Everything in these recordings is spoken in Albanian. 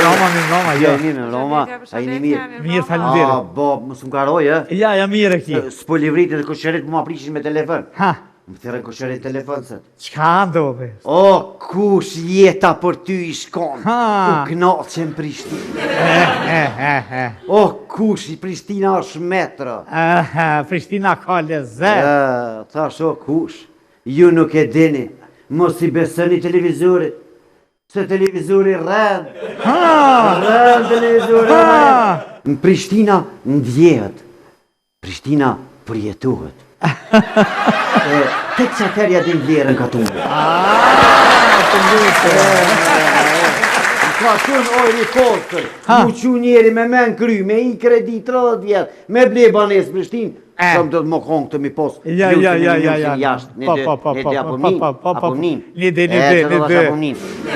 Roma, ja. Mirë, Roma, a jeni mirë? Mirë, faleminderit. Bo, mos më karoj, Ja, mirë e ki. S'po livrit dhe koqerit më aprishin me telefon. Ha. Më thirën koqerit telefon, se. Qka ndodhe? O, kush jeta për ty i shkon? Ha. U knaqen Prishtinë. O, kush i Prishtina është metra? Prishtina ka lezet. Thash, o, kush? Ju nuk e dini, mos i besoni televizorit. Se televizori rrën. Rrën televizori. Në Prishtina ndjehet. Prishtina përjetohet. Tek që atërja dhe vlerën ka të mbë. Të mbë. Ka tënë ojri postër. Mu që njeri me men kry, me i kredi 30 vjetë, me ble banes Prishtinë. Kam të më kongë të mi posë. Ja.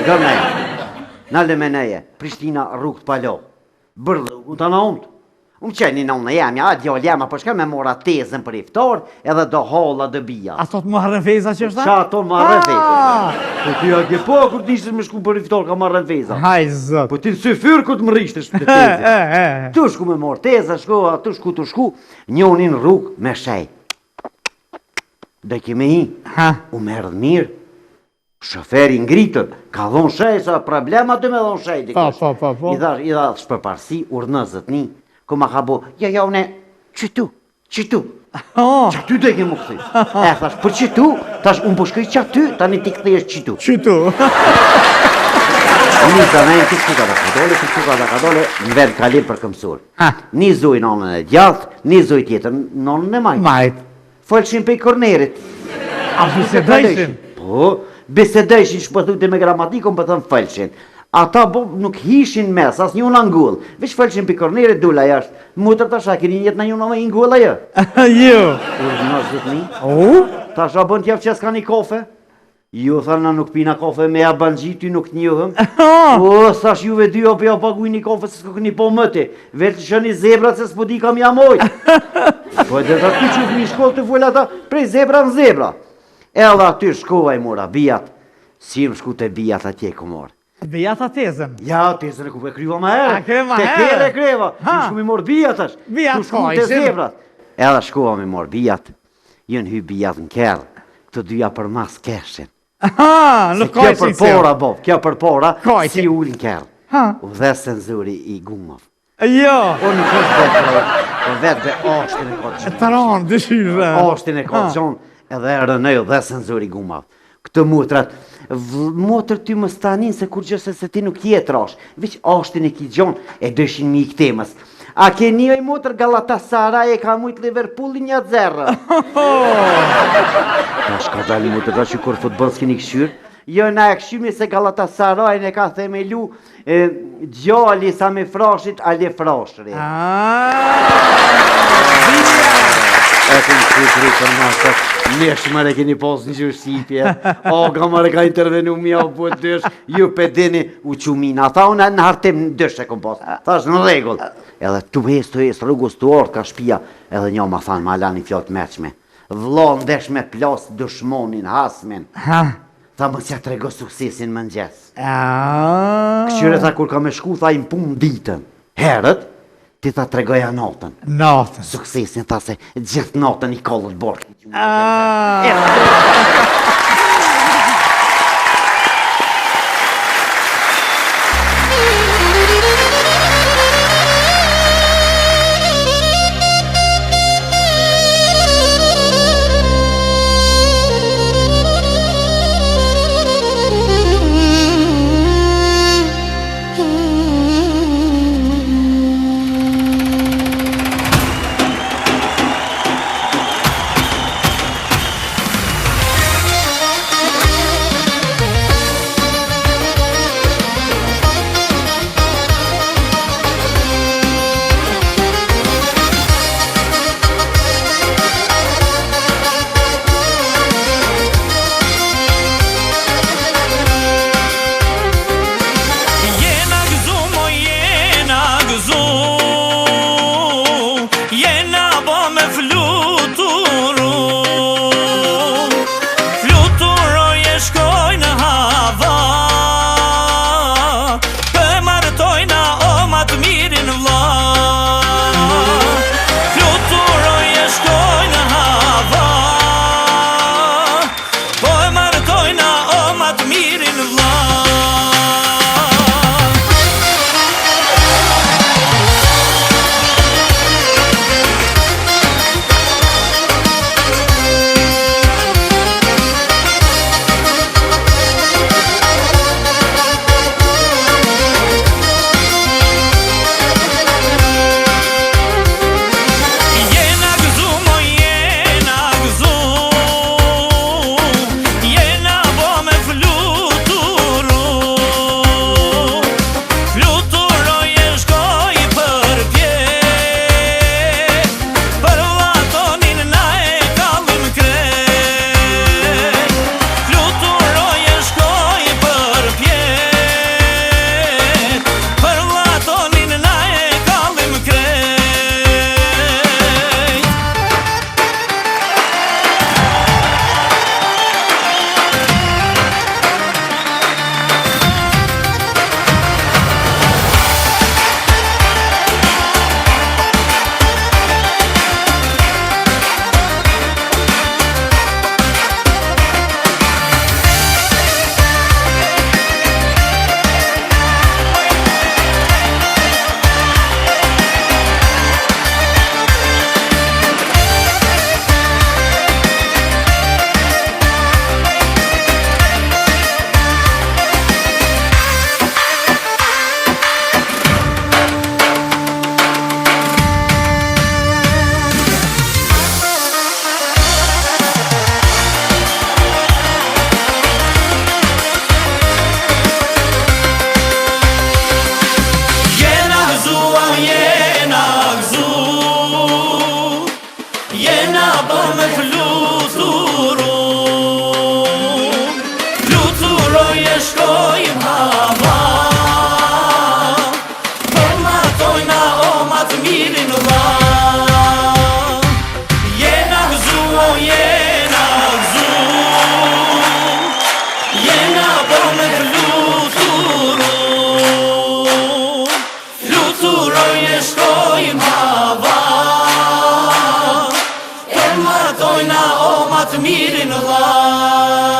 Gërnej, nalë me neje, Prishtina rrugët palo. Bërë, u të në ondë. Unë qeni në unë jam, ja, djallë jam, për shka me mora tezën për iftar, edhe do holla dhe bia. A të më harën feza që është? Qa ato më harën feza? Po ti a ke po, kur t'ishtë me shku për iftar, ka më harën feza. Haj, zot. Po ti në syfyr ku të më rishtë shpë të tezën. Tu shku me morë tezë, tu shku, njonin rrugë me shej. Dhe kime i, u merë mirë. Shoferi ngritën, ka dhonë shej, sa problema të me dhonë shej. I dha shpërparsi, urnëzët një, ku ma ka bo, ja, une, qëtu. Qëtu dhe ke më këthi. Thash, për qëtu, tash, unë po shkoj qëtu, tani ti këthi është qëtu. Qëtu. Nisa, ne në të ka dole, në vend kalim për këmësur. Një zoj nonën e gjatë, një zoj tjetër nonën e majtë. Folshin për i kornerit. A bisedejshin? Po, bisedejshin shpëthute me gramatikon për thëmë felshin. Ata nuk hishin mes, as një unë angull. Vish felshin për kornerit dula jashtë. Mutër të shakin një jetë në një në me ingull ajo. Jo. Urë në zhët mi. Ta sha bën t'javë që s'ka një kofe. Jo, thana nuk pina kofe me abanxhi, ty nuk njohëm. O, sash juve dy o ja paguj një kofe se s'ko këni po mëti. Vetë që një zebrat se s'po di kam jamoj. Po edhe të ty që një shkollë të full ata, prej zebra në zebra. Edhe aty shkova i mora bijat. Si më shku të bijat atje ku morë. Bijat a tezën? Ja, tezën e ku pe kryva ma herë. A kreva herë? Te kere kreva. Tu shku mi morë bijat është. Bijat tu shku të zebrat. Edhe shkova mi morë bijat. Jënë hy bijat në kerë. Të dyja për mas keshin. Nuk ka kjo për pora, Bob, kjo për pora, si ullë në kerë. U dhe senzuri i gumov. Jo. O nuk është vetë be ashtin e kodë gjonë. Të ranë, dëshirë. Ashtin e kodë gjonë, edhe rënëjo dhe senzuri gumov. Këtë mutrat, motër ty më stanin se kur gjëse se ti nuk jetë rash. Viq ashtin e ki gjonë e dëshin mi i këtemës. A ke një i motër Galatasaray e ka mujtë Liverpooli 1-0. Ta shka dali motër da që kur futbol s'keni këshyrë. Jo na e këshymi se Galatasaray në ka themelu gjalli sa me frashit ale frashri. E të në kërë për nështë, nesh mërë e keni posë një gjërësipje, o, ga mërë ka intervenu mja o po dësh, ju pedini u qumina, tha unë në hartem në dësh e kom posë, thash në regull. Edhe të hes, rrugës të orë ka shpia, edhe një ma thanë ma lani fjallë të meqme. Vlo ndesh me plasë dëshmonin, hasmin. Tha më që të rego suksesin më njës. Këshyre tha kur ka me shku, tha im pun ditën. Herët, ti ta tregoja natën. Natën. Suksesin ta se gjithë natën i kollët borë. jena gzu, jena për me fluturu, fluturoj e shkoj mava, e matojna o matë mirin dha.